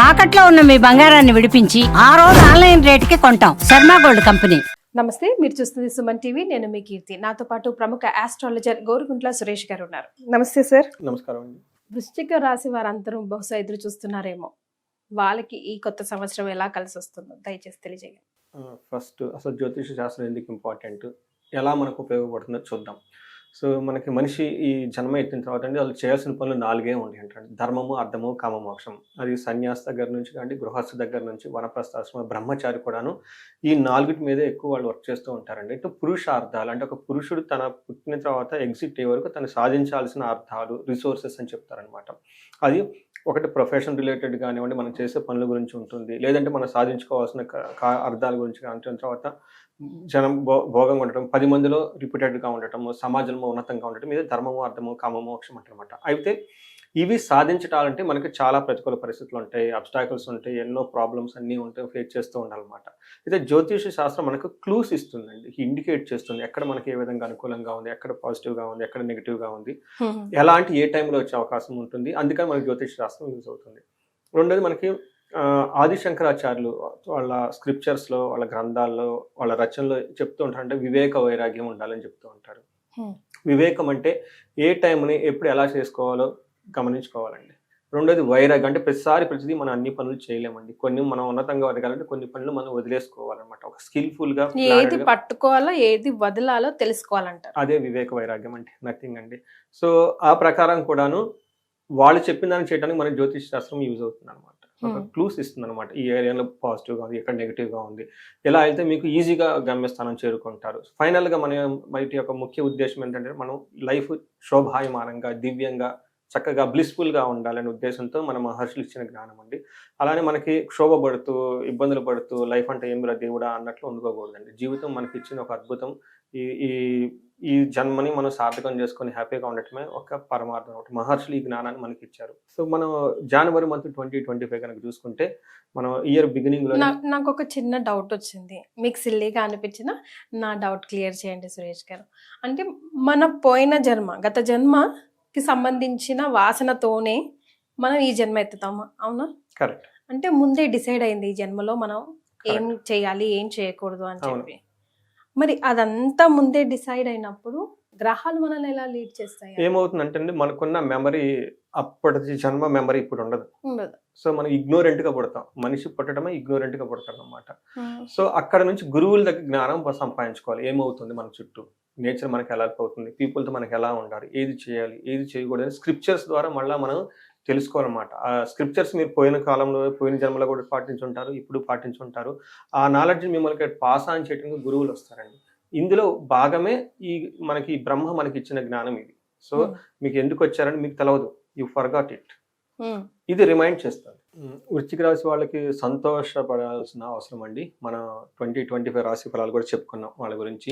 తాకట్లో ఉన్న మీ బంగారాన్ని విడిపించి ఆ రోజు ఆన్లైన్ రేటుకి కొంటాం. Sharma gold company. నమస్తే, మీరు చూస్తుంది సుమన్ టీవీ. నేను మీ కీర్తి. నాతో పాటు ప్రముఖ ఆస్ట్రాలజర్ గోరుగుంట్ల సురేష్ గారు ఉన్నారు. నమస్తే సార్. నమస్కారం అండి. వృశ్చిక రాశి వారందరూ బహుశా ఎదురు చూస్తున్నారేమో, వాళ్ళకి ఈ కొత్త సంవత్సరం ఎలా కలిసి వస్తుందో దయచేసి తెలియజేయండి. ఫస్ట్ అసలు జ్యోతిష శాస్త్రం ఎందుకు ఇంపార్టెంట్, ఎలా మనకు ఉపయోగపడుతుందో చూద్దాం. సో మనకి మనిషి ఈ జన్మ ఎత్తిన తర్వాత అండి వాళ్ళు చేయాల్సిన పనులు 4 ఉంటాయి అంటే ధర్మము, అర్థము, కామమోక్షం. అది సన్యాసి దగ్గర నుంచి కానీ గృహస్థ దగ్గర నుంచి వనప్రస్థాశ్రమ బ్రహ్మచారి కూడాను ఈ 4 మీదే ఎక్కువ వాళ్ళు వర్క్ చేస్తూ ఉంటారండి. ఇటు పురుషార్థాలు అంటే ఒక పురుషుడు తన పుట్టిన తర్వాత ఎగ్జిట్ అయ్యే వరకు తను సాధించాల్సిన అర్థాలు, రిసోర్సెస్ అని చెప్తారనమాట. అది ఒకటి ప్రొఫెషన్ రిలేటెడ్ కానివ్వండి, మనం చేసే పనుల గురించి ఉంటుంది, లేదంటే మనం సాధించుకోవాల్సిన అర్థాల గురించి కానీ, తర్వాత జనం భోగంగా ఉండటం, 10 మందిలో రిపీటెడ్గా ఉండటం, సమాజంలో ఉన్నతంగా ఉండటం, ఇది ధర్మము, అర్థము, కామమోక్షం అంటారనమాట. అయితే ఇవి సాధించటాలంటే మనకి చాలా ప్రతికూల పరిస్థితులు ఉంటాయి, అబ్స్టాకల్స్ ఉంటాయి, ఎన్నో ప్రాబ్లమ్స్ అన్నీ ఉంటాయి, ఫేస్ చేస్తూ ఉండాలన్నమాట. అయితే జ్యోతిష శాస్త్రం మనకు క్లూస్ ఇస్తుందండి, ఇండికేట్ చేస్తుంది ఎక్కడ మనకి ఏ విధంగా అనుకూలంగా ఉంది, ఎక్కడ పాజిటివ్గా ఉంది, ఎక్కడ నెగిటివ్గా ఉంది, ఎలాంటి ఏ టైంలో వచ్చే అవకాశం ఉంటుంది. అందుకని మనకి జ్యోతిష శాస్త్రం యూజ్ అవుతుంది. రెండోది మనకి ఆదిశంకరాచార్యులు వాళ్ళ స్క్రిప్చర్స్లో, వాళ్ళ గ్రంథాల్లో, వాళ్ళ రచనలో చెప్తూ ఉంటారంటే వివేక వైరాగ్యం ఉండాలని చెప్తూ ఉంటారు. వివేకం అంటే ఏ టైంని ఎప్పుడు ఎలా చేసుకోవాలో గమనించుకోవాలండి. రెండోది వైరాగ్యం అంటే ప్రతిదీ మనం అన్ని పనులు చేయలేమండి. కొన్ని మనం ఉన్నతంగా ఎదగాలంటే కొన్ని పనులు మనం వదిలేసుకోవాలన్నమాట. ఒక స్కిల్ఫుల్గా ఏది పట్టుకోవాలో ఏది వదలాలో తెలుసుకోవాలంటారు. అదే వివేక వైరాగ్యం అంటే నథింగ్ అండి. సో ఆ ప్రకారం కూడాను వాళ్ళు చెప్పిన దాన్ని చేయడానికి మన జ్యోతిష శాస్త్రం యూజ్ అవుతుంది అనమాట. ఒక క్లూస్ ఇస్తుంది అనమాట. ఈ ఏరియాలో పాజిటివ్గా ఉంది, ఎక్కడ నెగిటివ్గా ఉంది, ఎలా అయితే మీకు ఈజీగా గమ్యస్థానం చేరుకుంటారు. ఫైనల్గా బయట యొక్క ముఖ్య ఉద్దేశం ఏంటంటే మనం లైఫ్ శోభాయమానంగా, దివ్యంగా, చక్కగా బ్లిస్ఫుల్గా ఉండాలనే ఉద్దేశంతో మన మహర్షులు ఇచ్చిన జ్ఞానం అండి. అలానే మనకి క్షోభపడుతూ, ఇబ్బందులు పడుతూ లైఫ్ అంటే ఏమిరా దేవుడా అన్నట్లు ఉండుకోకూడదండి. జీవితం మనకి ఇచ్చిన ఒక అద్భుతం. ఈ ఈ ఈ జన్మని మనం సార్థకం చేసుకొని హ్యాపీగా ఉండటమే ఒక పరమార్థం ఒకటి. మహర్షులు ఈ జ్ఞానాన్ని మనకి ఇచ్చారు. సో మనం జనవరి మంత్ 2025 కనుక చూసుకుంటే మనం ఇయర్ బిగినింగ్ లో నాకు ఒక చిన్న డౌట్ వచ్చింది. మీకు సిల్లీగా అనిపించిన నా డౌట్ క్లియర్ చేయండి సురేష్ గారు. అంటే మన పోయిన జన్మ, గత జన్మకి సంబంధించిన వాసనతోనే మనం ఈ జన్మ ఎత్తుతామా? అవునా? కరెక్ట్. అంటే ముందే డిసైడ్ అయింది ఈ జన్మలో మనం ఏం చేయాలి, ఏం చేయకూడదు అని చెప్పి. మరి అదంతా ముందే డిసైడ్ అయినప్పుడు గ్రహాలు మనల్ని ఎలా లీడ్ చేస్తాయి? ఏమవుతుందంటే అండి, మనకున్న మెమరీ అప్పటి జన్మ మెమరీ ఇప్పుడు ఉండదు. సో మనం ఇగ్నోరెంట్ గా పుడతాం. మనిషి పుట్టడమే ఇగ్నోరెంట్ గా పుడతాడు అనమాట. సో అక్కడ నుంచి గురువుల దగ్గర జ్ఞానం సంపాదించుకోవాలి. ఏమవుతుంది మన చుట్టూ, నేచర్ మనకి ఎలా అవుతుంది, పీపుల్తో మనకి ఎలా ఉండాలి, ఏది చేయాలి, ఏది చేయకూడదు, స్క్రిప్చర్స్ ద్వారా మళ్ళీ మనం తెలుసుకోవాలన్నమాట. ఆ స్క్రిప్చర్స్ మీరు పోయిన కాలంలో, పోయిన జన్మలో కూడా పాటించుంటారు, ఇప్పుడు పాటించుంటారు. ఆ నాలెడ్జ్ మిమ్మల్ని పాస్ ఆన్ చేయడానికి గురువులు వస్తారండి. ఇందులో భాగమే మనకి బ్రహ్మ మనకి ఇచ్చిన జ్ఞానం ఇది. సో మీకు ఎందుకు వచ్చారని మీకు తెలవదు, యు ఫర్గాట్ ఇట్. ఇది రిమైండ్ చేస్తారు. వృశ్చిక రాశి వాళ్ళకి సంతోషపడాల్సిన అవసరం అండి. మన 2025 రాశి ఫలాలు కూడా చెప్పుకున్నాం వాళ్ళ గురించి.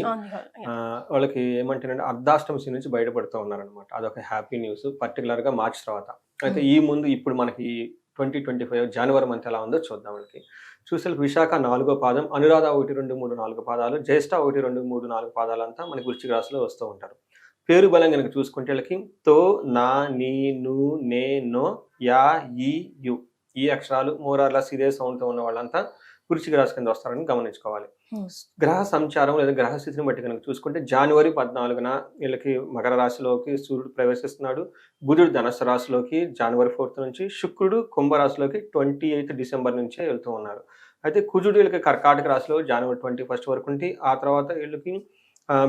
వాళ్ళకి ఏమంటారంటే అర్ధాష్టమ శని నుంచి బయటపడుతూ ఉన్నారనమాట. అదొక హ్యాపీ న్యూస్, పర్టికులర్ గా మార్చి తర్వాత. అయితే ఇప్పుడు మనకి 2025 జనవరి మంత్ ఎలా ఉందో చూద్దాం. వాళ్ళకి చూసే విశాఖ 4వ పాదం, అనురాధ 1, 2, 3, 4 పాదాలు, జ్యేష్ఠ 1, 2, 3, 4 పాదాలంతా మనకి వృశ్చిక రాశిలో వస్తూ ఉంటారు. పేరు బలం కనుక చూసుకుంటే వీళ్ళకి తో, నా, నీ, ను, నే, నో, యా, ఈ, యు ఈ అక్షరాలు మోరార్లస్ ఇదే సౌండ్తో ఉన్న వాళ్ళంతా వృశ్చిక రాశి కింద వస్తారని గమనించుకోవాలి. గ్రహ సంచారం లేదా గ్రహస్థితిని బట్టి కనుక చూసుకుంటే జనవరి 14న వీళ్ళకి మకర రాశిలోకి సూర్యుడు ప్రవేశిస్తున్నాడు. బుధుడు ధనుస్సు రాశిలోకి జనవరి 4th నుంచి, శుక్రుడు కుంభరాశిలోకి 28 డిసెంబర్ నుంచే వెళ్తూ ఉన్నారు. అయితే కుజుడు వీళ్ళకి కర్కాటక రాశిలో జనవరి 21 వరకు ఉండి, ఆ తర్వాత వీళ్ళకి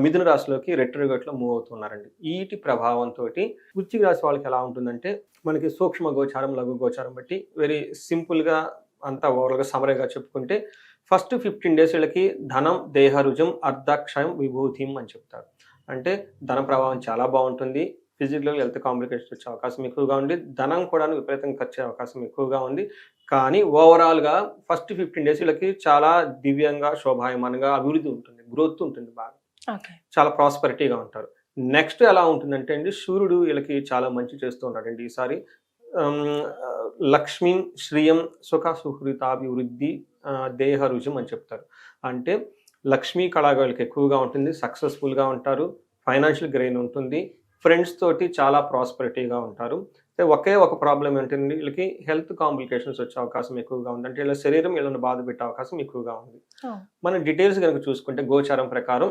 మిథున రాశిలోకి రెట్రోగేట్లో మూవ్ అవుతున్నారండి. వీటి ప్రభావంతో వృశ్చిక రాశి వాళ్ళకి ఎలా ఉంటుందంటే మనకి సూక్ష్మ గోచారం, లఘు గోచారం బట్టి వెరీ సింపుల్గా అంతా ఓవరాల్గా సమరేగా చెప్పుకుంటే ఫస్ట్ 15 days వీళ్ళకి ధనం, దేహరుజం, అర్ధాక్షయం, విభూతిం అని చెప్తారు. అంటే ధన ప్రభావం చాలా బాగుంటుంది, ఫిజికల్ హెల్త్ కాంప్లికేషన్స్ వచ్చే అవకాశం ఎక్కువగా ఉంది, ధనం కూడా విపరీతంగా ఖర్చే అవకాశం ఎక్కువగా ఉంది. కానీ ఓవరాల్గా ఫస్ట్ 15 days వీళ్ళకి చాలా దివ్యంగా, శోభాయమానంగా అభివృద్ధి ఉంటుంది, గ్రోత్ ఉంటుంది, బాగా చాలా ప్రాస్పరిటీగా ఉంటారు. నెక్స్ట్ ఎలా ఉంటుందంటే అండి, సూర్యుడు వీళ్ళకి చాలా మంచి చేస్తూ ఉంటాడండి ఈసారి. లక్ష్మీ శ్రియం సుఖ సుహృతాభివృద్ధి దేహ రుజం అని చెప్తారు. అంటే లక్ష్మీ కళగా వీళ్ళకి ఎక్కువగా ఉంటుంది, సక్సెస్ఫుల్గా ఉంటారు, ఫైనాన్షియల్ గెయిన్ ఉంటుంది, ఫ్రెండ్స్ తోటి చాలా ప్రాస్పరిటీగా ఉంటారు. ఒకే ఒక ప్రాబ్లం ఏంటంటే వీళ్ళకి హెల్త్ కాంప్లికేషన్స్ వచ్చే అవకాశం ఎక్కువగా ఉంది. అంటే వీళ్ళ శరీరం వీళ్ళని బాధ పెట్టే అవకాశం ఎక్కువగా ఉంది. మనం డీటెయిల్స్ కనుక చూసుకుంటే గోచారం ప్రకారం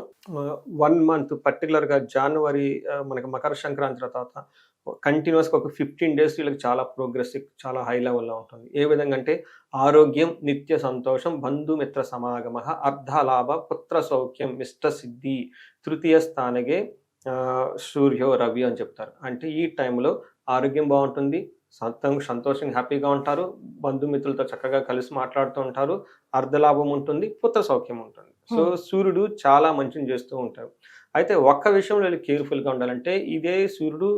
1 మంత్ పర్టికులర్గా జనవరి మనకి మకర సంక్రాంతి తర్వాత కంటిన్యూస్గా ఒక 15 days వీళ్ళకి చాలా ప్రోగ్రెస్ చాలా హై లెవెల్లో ఉంటుంది. ఏ విధంగా అంటే ఆరోగ్యం, నిత్య సంతోషం, బంధుమిత్ర సమాగమ, అర్ధలాభ, పుత్ర సౌఖ్యం, ఇష్ట సిద్ధి, తృతీయ స్థానగే సూర్యో రవి అని చెప్తారు. అంటే ఈ టైంలో ఆరోగ్యం బాగుంటుంది, సంతోషంగా హ్యాపీగా ఉంటారు, బంధుమిత్రులతో చక్కగా కలిసి మాట్లాడుతూ ఉంటారు, అర్ధలాభం ఉంటుంది, పుత్ర సౌఖ్యం ఉంటుంది. సో సూర్యుడు చాలా మంచిని చేస్తూ ఉంటారు. అయితే ఒక్క విషయంలో వీళ్ళు కేర్ఫుల్గా ఉండాలంటే ఇదే సూర్యుడు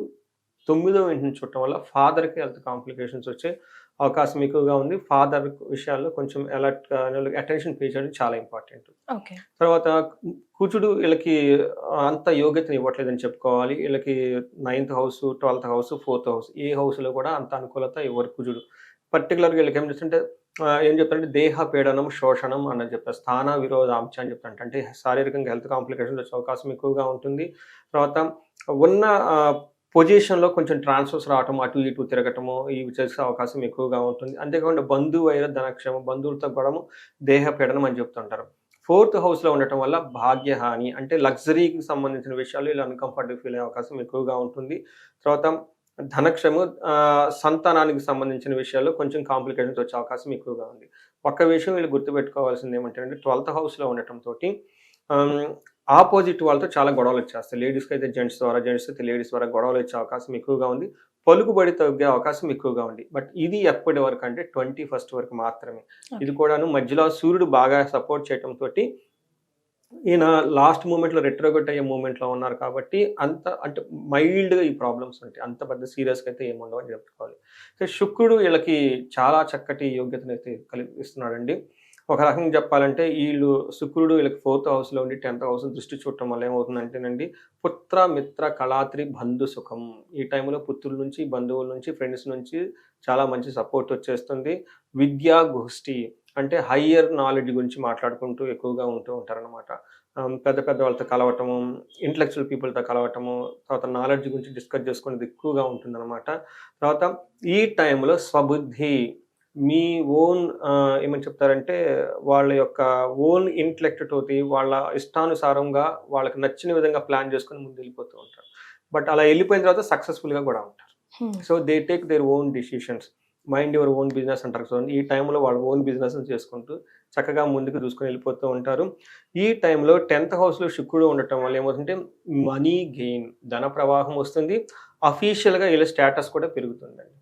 9వ ఇంటి నుంచి చూడటం వల్ల ఫాదర్కి హెల్త్ కాంప్లికేషన్స్ వచ్చే అవకాశం ఎక్కువగా ఉంది. ఫాదర్ విషయాల్లో కొంచెం అలర్ట్గా అటెన్షన్ పే చేయడం చాలా ఇంపార్టెంట్. తర్వాత కుజుడు వీళ్ళకి అంత యోగ్యతను ఇవ్వట్లేదని చెప్పుకోవాలి. వీళ్ళకి 9th house, 12th house, 4th house ఏ హౌస్లో కూడా అంత అనుకూలత ఇవ్వరు కుజుడు. పర్టికులర్గా వీళ్ళకి ఏం చేస్తుంటే ఏం చెప్తారంటే దేహ పీడనం, శోషణం అన్నది చెప్తారు. స్థాన విరోధాంశ అని చెప్తారంట. అంటే శారీరకంగా హెల్త్ కాంప్లికేషన్స్ వచ్చే అవకాశం ఎక్కువగా ఉంటుంది. తర్వాత ఉన్న పొజిషన్లో కొంచెం ట్రాన్స్ఫర్స్ రావటం, అటు ఇటు తిరగటము ఇవి చేసే అవకాశం ఎక్కువగా ఉంటుంది. అంతేకాకుండా బంధువైర ధనక్షేమం, బంధువులతో గొడవ, దేహ పీడనం అని చెప్తుంటారు. 4th హౌస్లో ఉండటం వల్ల భాగ్యహాని అంటే లగ్జరీకి సంబంధించిన విషయాలు ఇలా అన్కంఫర్టబుల్ ఫీల్ అయ్యే అవకాశం ఎక్కువగా ఉంటుంది. తర్వాత ధనక్షేమం, సంతానానికి సంబంధించిన విషయాల్లో కొంచెం కాంప్లికేషన్స్ వచ్చే అవకాశం ఎక్కువగా ఉంది. ఒక్క విషయం వీళ్ళు గుర్తుపెట్టుకోవాల్సింది ఏమంటే 12th హౌస్లో ఉండటంతో ఆపోజిట్ వాళ్ళతో చాలా గొడవలు వచ్చేస్తాయి. లేడీస్కి అయితే జెంట్స్ ద్వారా, జెంట్స్ అయితే లేడీస్ ద్వారా గొడవలు వచ్చే అవకాశం ఎక్కువగా ఉంది. పలుకుబడి తగ్గే అవకాశం ఎక్కువగా ఉంది. బట్ ఇది ఎప్పటి వరకు అంటే 21st వరకు మాత్రమే. ఇది కూడాను మధ్యలో సూర్యుడు బాగా సపోర్ట్ చేయడంతో ఈయన లాస్ట్ మూమెంట్లో రెట్రోగేట్ అయ్యే మూమెంట్లో ఉన్నారు కాబట్టి అంత అంటే మైల్డ్గా ఈ ప్రాబ్లమ్స్ ఉంటాయి. అంత పెద్ద సీరియస్గా అయితే ఏముండవు అని చెప్పుకోవాలి. సో శుక్రుడు వీళ్ళకి చాలా చక్కటి యోగ్యతను అయితే కలిగిస్తున్నాడండి. ఒక రకంగా చెప్పాలంటే వీళ్ళు శుక్రుడు వీళ్ళకి 4th హౌస్లో ఉండి 10th హౌస్ దృష్టి చూడటం వల్ల ఏమవుతుందంటేనండి పుత్ర, మిత్ర, కళాత్రి, బంధు సుఖం. ఈ టైంలో పుత్రుల నుంచి, బంధువుల నుంచి, ఫ్రెండ్స్ నుంచి చాలా మంచి సపోర్ట్ వచ్చేస్తుంది. విద్యా గోష్ఠి అంటే హయ్యర్ నాలెడ్జ్ గురించి మాట్లాడుకుంటూ ఎక్కువగా ఉంటూ ఉంటారనమాట. పెద్ద పెద్ద వాళ్ళతో కలవటము, ఇంటలెక్చువల్ పీపుల్తో కలవటము, తర్వాత నాలెడ్జ్ గురించి డిస్కస్ చేసుకునేది ఎక్కువగా ఉంటుందన్నమాట. తర్వాత ఈ టైంలో స్వబుద్ధి, మీ ఓన్ ఏమని చెప్తారంటే వాళ్ళ యొక్క ఓన్ ఇంటలెక్ట్ తోటి వాళ్ళ ఇష్టానుసారంగా వాళ్ళకి నచ్చిన విధంగా ప్లాన్ చేసుకుని ముందు వెళ్ళిపోతూ ఉంటారు. బట్ అలా వెళ్ళిపోయిన తర్వాత సక్సెస్ఫుల్గా కూడా ఉంటారు. So they take their own decisions, mind your own business అంటారు. సో ఈ టైంలో వాళ్ళ ఓన్ బిజినెస్ చేసుకుంటూ చక్కగా ముందుకు చూసుకొని వెళ్ళిపోతూ ఉంటారు. ఈ టైంలో 10th హౌస్లో శుక్రుడు ఉండటం వల్ల ఏమవుతుంటే మనీ గెయిన్, ధన ప్రవాహం వస్తుంది. అఫీషియల్గా వీళ్ళ స్టేటస్ కూడా పెరుగుతుందండి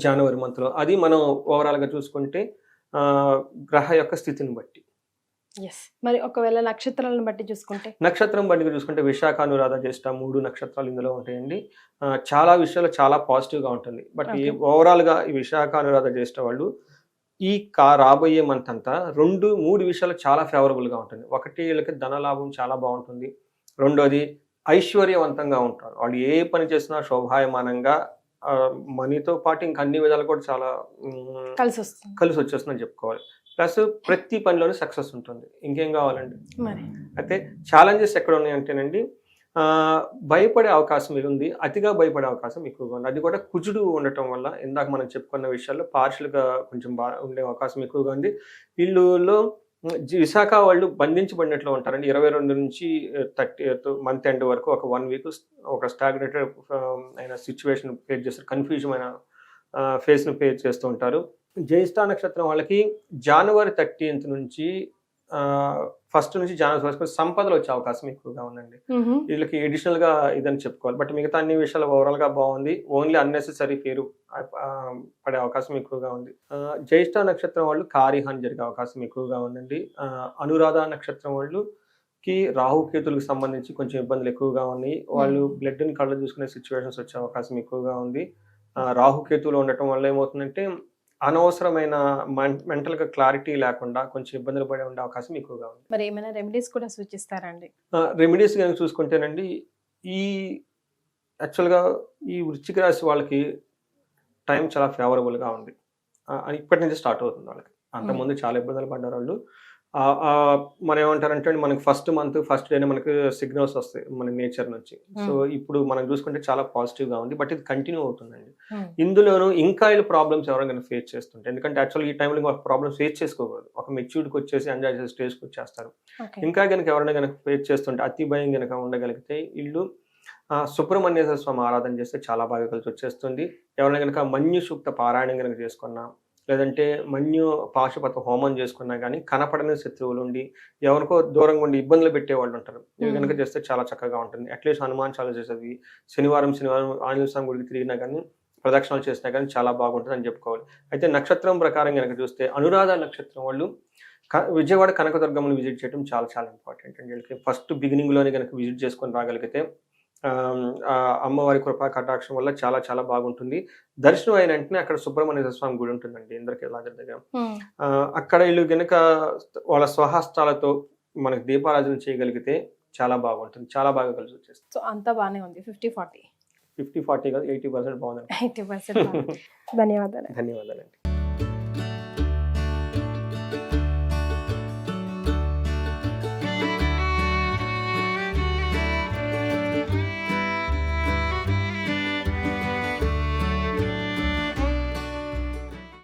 జనవరి మంత్లో. అది మనం ఓవరాల్గా చూసుకుంటే గ్రహ యొక్క స్థితిని బట్టి. మరి ఒకవేళ నక్షత్రాలను బట్టి చూసుకుంటే, నక్షత్రం బట్టి చూసుకుంటే విశాఖ, అనురాధ, జ్యేష్ఠ 3 నక్షత్రాలు ఇందులో ఉంటాయండి. చాలా విషయాలు చాలా పాజిటివ్గా ఉంటుంది. బట్ ఓవరాల్గా ఈ విశాఖ, అనురాధ, జ్యేష్ఠ వాళ్ళు ఈ రాబోయే మంత్ అంతా 2-3 విషయాలు చాలా ఫేవరబుల్గా ఉంటుంది. ఒకటి వీళ్ళకి ధనలాభం చాలా బాగుంటుంది. రెండోది ఐశ్వర్యవంతంగా ఉంటారు. వాళ్ళు ఏ పని చేసినా శోభాయమానంగా, మనీతో పాటు ఇంకా అన్ని విధాలు కూడా చాలా కలిసి వచ్చేస్తుందని చెప్పుకోవాలి. ప్లస్ ప్రతి పనిలోనే సక్సెస్ ఉంటుంది. ఇంకేం కావాలండి. అయితే ఛాలెంజెస్ ఎక్కడ ఉన్నాయంటేనండి భయపడే అవకాశం ఉంది, అతిగా భయపడే అవకాశం ఎక్కువగా ఉంది. అది కూడా కుజుడు ఉండటం వల్ల ఇందాక మనం చెప్పుకున్న విషయాల్లో పార్షియల్గా కొంచెం ఉండే అవకాశం ఎక్కువగా ఉంది. వీళ్ళలో విశాఖ వాళ్ళు బంధించబడినట్లు ఉంటారండి. 22 నుంచి 30 మంత్ ఎండ్ వరకు ఒక 1 వీక్ ఒక స్టాగ్నేటెడ్ అయిన సిచ్యువేషన్ ఫేస్ చేస్తారు, కన్ఫ్యూజన్ అయిన ఫేస్ను ఫేస్ చేస్తూ ఉంటారు. జ్యేష్ఠ నక్షత్రం వాళ్ళకి జనవరి 30th నుంచి 1st నుంచి జనవరి 1st సంపదలు వచ్చే అవకాశం ఎక్కువగా ఉందండి. వీళ్ళకి అడిషనల్గా ఇదని చెప్పుకోవాలి. బట్ మిగతా అన్ని విషయాలు ఓవరాల్గా బాగుంది. ఓన్లీ అన్నెసెసరీ పేరు పడే అవకాశం ఎక్కువగా ఉంది. జ్యేష్ఠ నక్షత్రం వాళ్ళు కార్యహాని జరిగే అవకాశం ఎక్కువగా ఉందండి. అనురాధ నక్షత్రం వాళ్ళకి రాహుకేతులకు సంబంధించి కొంచెం ఇబ్బందులు ఎక్కువగా ఉన్నాయి. వాళ్ళు బ్లడ్ని కళ్ళు చూసుకునే సిచ్యువేషన్స్ వచ్చే అవకాశం ఎక్కువగా ఉంది. రాహుకేతువులు ఉండటం వల్ల ఏమవుతుందంటే అనవసరమైన మెంటల్గా క్లారిటీ లేకుండా కొంచెం ఇబ్బందులు పడే ఉండే అవకాశం ఎక్కువగా ఉంది. మరి ఏమైనా రెమెడీస్ కూడా సూచిస్తారండి? రెమెడీస్ కనుక చూసుకుంటేనండి ఈ యాక్చువల్గా ఈ వృశ్చిక రాశి వాళ్ళకి టైం చాలా ఫేవరబుల్గా ఉంది. ఇప్పటి నుంచి స్టార్ట్ అవుతుంది వాళ్ళకి. అంతకుముందు చాలా ఇబ్బందులు పడ్డారు వాళ్ళు. మనం ఏమంటారంటే మనకి ఫస్ట్ మంత్ ఫస్ట్ డేనే మనకి సిగ్నల్స్ వస్తాయి మన నేచర్ నుంచి. సో ఇప్పుడు మనం చూసుకుంటే చాలా పాజిటివ్గా ఉంది, బట్ ఇది కంటిన్యూ అవుతుందండి. ఇందులోనూ ఇంకా వీళ్ళు ప్రాబ్లమ్స్ ఎవరైనా ఫేస్ చేస్తుంటే, ఎందుకంటే యాక్చువల్గా ఈ టైంలో ప్రాబ్లమ్స్ ఫేస్ చేసుకోకూడదు, ఒక మెచ్యూర్డ్కి వచ్చేసి ఎంజాయ్ చేసే స్టేజ్కి వచ్చేస్తారు. ఇంకా కనుక ఎవరైనా కనుక ఫేస్ చేస్తుంటే అతి భయం కనుక ఉండగలిగితే వీళ్ళు సుబ్రహ్మణ్యేశ్వర స్వామి ఆరాధన చేస్తే చాలా బాగా కలిసి వచ్చేస్తుంది. ఎవరైనా కనుక మన్యు సూక్త పారాయణం కనుక చేసుకున్నా, లేదంటే మన్యు పాశుపత హోమం చేసుకున్నా కానీ కనపడని శత్రువులు ఉండి ఎవరికో దూరంగా ఉండి ఇబ్బందులు పెట్టేవాళ్ళు ఉంటారు. ఇవి కనుక చేస్తే చాలా చక్కగా ఉంటుంది. అట్లీస్ట్ హనుమాన్ చాలీసా చేసేది శనివారం ఆంజనేయ స్వామి గుడికి తిరిగినా కానీ ప్రదక్షిణాలు చేసినా కానీ చాలా బాగుంటుంది అని చెప్పుకోవాలి. అయితే నక్షత్రం ప్రకారం కనుక చూస్తే అనురాధ నక్షత్రం వాళ్ళు విజయవాడ కనకదుర్గమ్మను విజిట్ చేయడం చాలా చాలా ఇంపార్టెంట్ అండి. వీళ్ళకి ఫస్ట్ బిగినింగ్లోనే కనుక విజిట్ చేసుకొని రాగలిగితే అమ్మవారి కృపా కటాక్షం వల్ల చాలా చాలా బాగుంటుంది. దర్శనం అయిన వెంటనే అక్కడ సుబ్రహ్మణ్య స్వామి గుడి ఉంటుందండి ఇంద్రకీలాద్రి దగ్గర. అక్కడ వీళ్ళు కనుక వాళ్ళ స్వహస్తాలతో మనకి దీపారాధన చేయగలిగితే చాలా బాగుంటుంది, చాలా బాగా కలిసి వచ్చేస్తుంది. సో అంతా బాగానే ఉంది. 50-40 50-40 కాదు 80% బాగుందండి. 80% ధన్యవాదాలు. ధన్యవాదాలండి.